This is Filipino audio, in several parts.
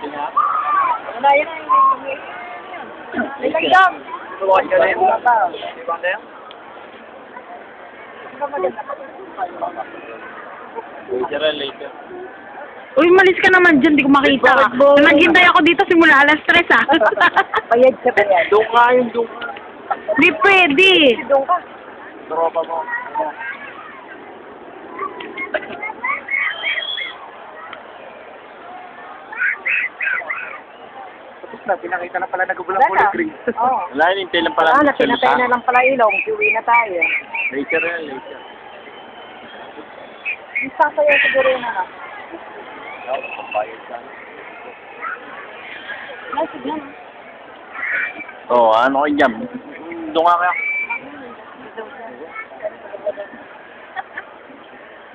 Wala yan ang ilang lang. Tuloy ka na yun. Ibang na yun. Later, later. Uy, malis ka naman dyan, di ko makita. Naghintay ako dito simula alas 3 ah. Bayad ka ba yan? Doon ka yung doon ka. Di pwede. Doon ka. Tropa mo. Tapos na, pinakita na pala nagugulang green. Oo. Wala, hinintay lang pala. Ah, napinatay na lang pala ilong. Uwi na tayo. Later yan, later. Sasayaw siguro yun na. Oo, ano kayo dyan? Doon nga kaya.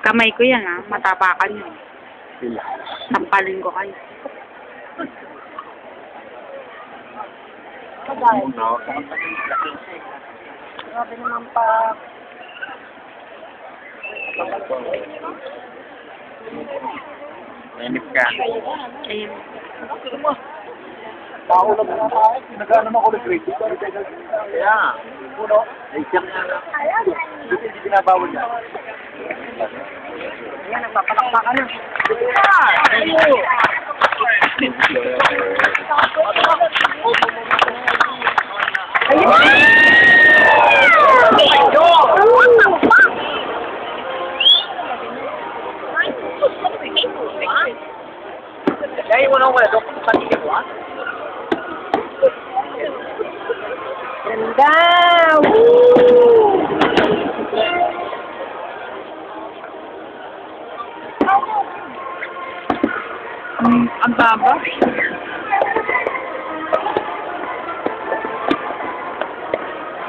Kamay ko yan ah, matapakan yun. Sila. Sampalin ko kayo. Grabe naman pa. Mainip ka. Ayun. Paulam na tayo. Nag-ano na ako ng grade. Kaya. Puno. Later nga lang. Hindi binabawal yan. Ayan, nagpapalakpa ka na. Kaya mo na wala doon kung patigil mo, ha? Ganda! Woo! Ang baba.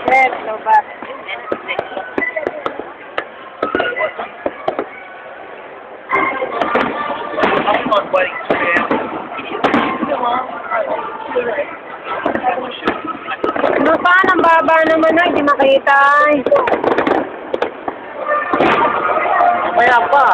Yes, no bad. Ako mag-balik siya. Ano pa? Ang baba naman na. Hindi makita. Mamaya pa.